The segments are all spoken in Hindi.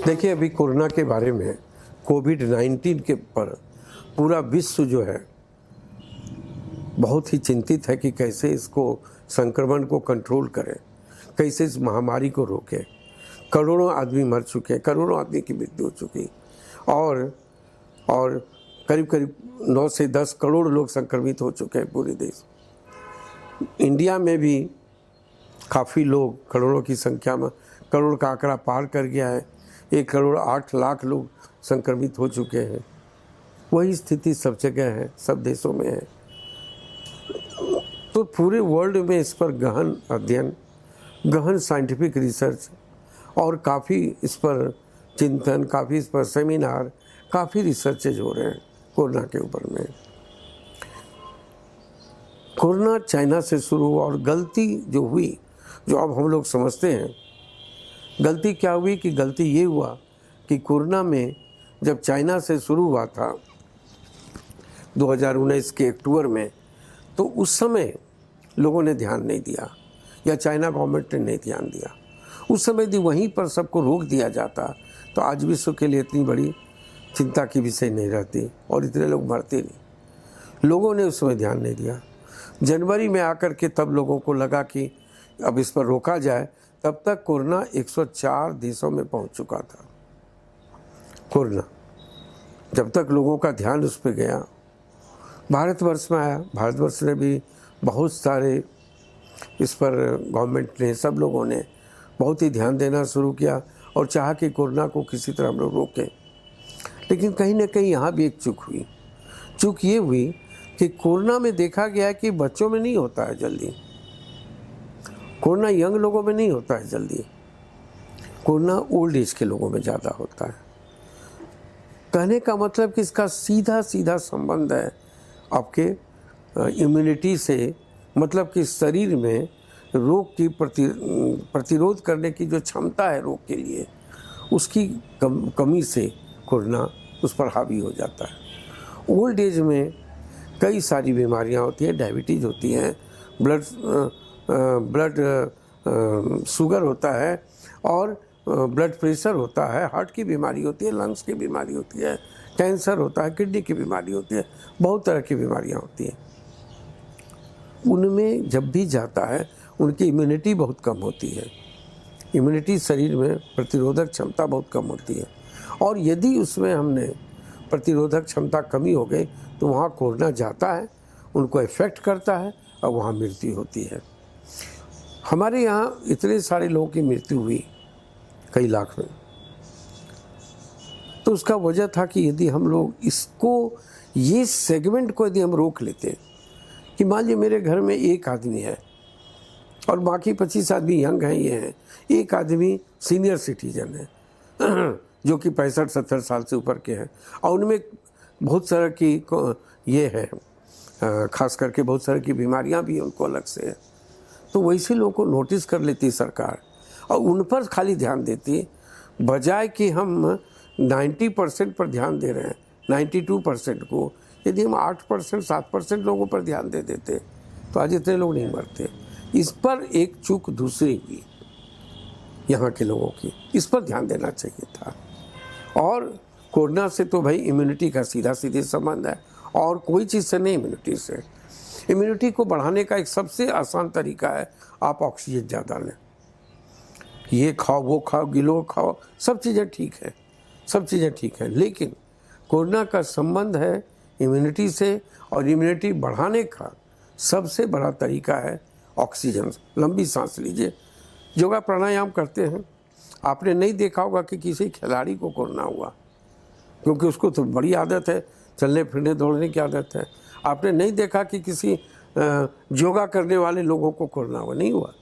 देखिए, अभी कोरोना के बारे में, कोविड-19 के पर पूरा विश्व जो है बहुत ही चिंतित है कि कैसे इसको संक्रमण को कंट्रोल करें, कैसे इस महामारी को रोकें। करोड़ों आदमी मर चुके हैं, करोड़ों आदमी की मृत्यु हो चुकी और करीब 9 से 10 करोड़ लोग संक्रमित हो चुके हैं पूरे देश। इंडिया में भी काफ़ी लोग, करोड़ों की संख्या में, करोड़ का आंकड़ा पार कर गया है। 1 करोड़ 8 लाख लोग संक्रमित हो चुके हैं। वही स्थिति सब जगह है, सब देशों में है। तो पूरे वर्ल्ड में इस पर गहन अध्ययन, गहन साइंटिफिक रिसर्च और काफ़ी इस पर चिंतन, काफ़ी इस पर सेमिनार, काफ़ी रिसर्चेज हो रहे हैं कोरोना के ऊपर में। कोरोना चाइना से शुरू हुआ और गलती जो हुई, जो अब हम लोग समझते हैं, गलती क्या हुई कि गलती ये हुआ कि कोरोना में जब चाइना से शुरू हुआ था 2019 के अक्टूबर में, तो उस समय लोगों ने ध्यान नहीं दिया या चाइना गवर्नमेंट ने नहीं ध्यान दिया। उस समय यदि वहीं पर सबको रोक दिया जाता तो आज विश्व के लिए इतनी बड़ी चिंता की विषय नहीं रहती और इतने लोग मरते नहीं। लोगों ने उस समय ध्यान नहीं दिया। जनवरी में आकर के तब लोगों को लगा कि अब इस पर रोका जाए, तब तक कोरोना 104 देशों में पहुंच चुका था। कोरोना जब तक लोगों का ध्यान उस पर गया, भारतवर्ष में आया, भारतवर्ष ने भी बहुत सारे इस पर गवर्नमेंट ने, सब लोगों ने बहुत ही ध्यान देना शुरू किया और चाहा कि कोरोना को किसी तरह हम लोग रोकें। लेकिन कहीं ना कहीं यहाँ भी एक चूक हुई। चूक ये हुई कि कोरोना में देखा गया है कि बच्चों में नहीं होता है जल्दी, कोरोना यंग लोगों में नहीं होता है जल्दी, कोरोना ओल्ड एज के लोगों में ज़्यादा होता है। कहने का मतलब कि इसका सीधा सीधा संबंध है आपके इम्यूनिटी से, मतलब कि शरीर में रोग की प्रतिरोध करने की जो क्षमता है रोग के लिए, उसकी कमी से कोरोना उस पर हावी हो जाता है। ओल्ड एज में कई सारी बीमारियां होती हैं, डायबिटीज़ होती हैं, ब्लड शुगर होता है और ब्लड प्रेशर होता है, हार्ट की बीमारी होती है, लंग्स की बीमारी होती है, कैंसर होता है, किडनी की बीमारी होती है, बहुत तरह की बीमारियां होती हैं। उनमें जब भी जाता है उनकी इम्यूनिटी बहुत कम होती है, इम्यूनिटी शरीर में प्रतिरोधक क्षमता बहुत कम होती है, और यदि उसमें हमने प्रतिरोधक क्षमता कमी हो गई तो वहाँ कोरोना जाता है, उनको इफेक्ट करता है और वहाँ मृत्यु होती है। हमारे यहाँ इतने सारे लोगों की मृत्यु हुई, कई लाख में, तो उसका वजह था कि यदि हम लोग इसको, ये सेगमेंट को यदि हम रोक लेते कि मान लीजिए मेरे घर में एक आदमी है और बाकी 25 आदमी यंग हैं, ये हैं, एक आदमी सीनियर सिटीजन है जो कि 65-70 साल से ऊपर के हैं और उनमें बहुत सारा की ये है, खास करके बहुत सारी की बीमारियां भी उनको अलग से है, तो वैसे लोगों को नोटिस कर लेती सरकार और उन पर खाली ध्यान देती, बजाय कि हम 90% पर ध्यान दे रहे हैं, 92% को यदि हम 8% 7% लोगों पर ध्यान दे देते तो आज इतने लोग नहीं मरते। इस पर एक चूक दूसरी हुई यहाँ के लोगों की, इस पर ध्यान देना चाहिए था। और कोरोना से तो भाई इम्यूनिटी का सीधा सीधे संबंध है और कोई चीज़ से नहीं, इम्यूनिटी से। इम्यूनिटी को बढ़ाने का एक सबसे आसान तरीका है, आप ऑक्सीजन ज़्यादा लें, ये खाओ वो खाओ, गिलो खाओ, सब चीज़ें ठीक है, सब चीज़ें ठीक है, लेकिन कोरोना का संबंध है इम्यूनिटी से, और इम्यूनिटी बढ़ाने का सबसे बड़ा तरीका है ऑक्सीजन। लंबी सांस लीजिए, योगा प्राणायाम करते हैं, आपने नहीं देखा होगा कि किसी खिलाड़ी को कोरोना हुआ, क्योंकि उसको तो बड़ी आदत है, चलने फिरने दौड़ने की आदत है। आपने नहीं देखा कि किसी योगा करने वाले लोगों को कोरोना हुआ, नहीं हुआ।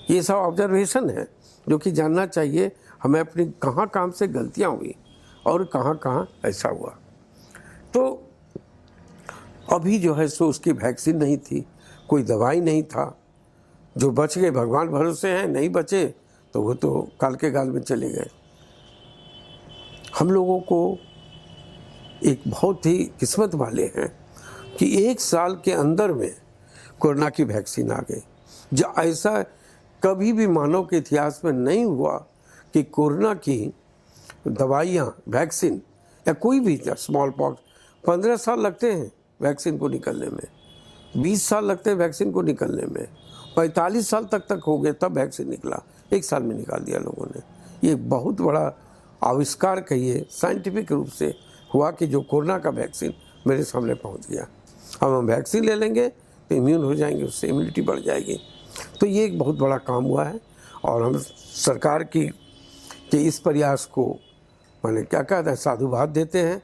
ये सब ऑब्जर्वेशन है जो कि जानना चाहिए हमें अपनी कहाँ काम से गलतियाँ हुई और कहाँ कहाँ ऐसा हुआ। तो अभी जो है सो उसकी वैक्सीन नहीं थी, कोई दवाई नहीं था, जो बच गए भगवान भरोसे हैं, नहीं बचे तो वो तो काल के गाल में चले गए। हम लोगों को एक बहुत ही किस्मत वाले हैं कि 1 साल के अंदर में कोरोना की वैक्सीन आ गई। जो ऐसा कभी भी मानव के इतिहास में नहीं हुआ कि कोरोना की दवाइयाँ, वैक्सीन या कोई भी स्मॉल पॉक्स 15 साल लगते हैं वैक्सीन को निकलने में, 20 साल लगते हैं वैक्सीन को निकलने में, 45 साल तक हो गए तब वैक्सीन निकला, 1 साल में निकाल दिया लोगों ने। ये बहुत बड़ा आविष्कार कहिए साइंटिफिक रूप से हुआ कि जो कोरोना का वैक्सीन मेरे सामने पहुंच गया। अब हम वैक्सीन ले लेंगे तो इम्यून हो जाएंगे, उससे इम्यूनिटी बढ़ जाएगी। तो ये एक बहुत बड़ा काम हुआ है और हम सरकार की कि इस प्रयास को मैंने क्या कहता है साधुवाद देते हैं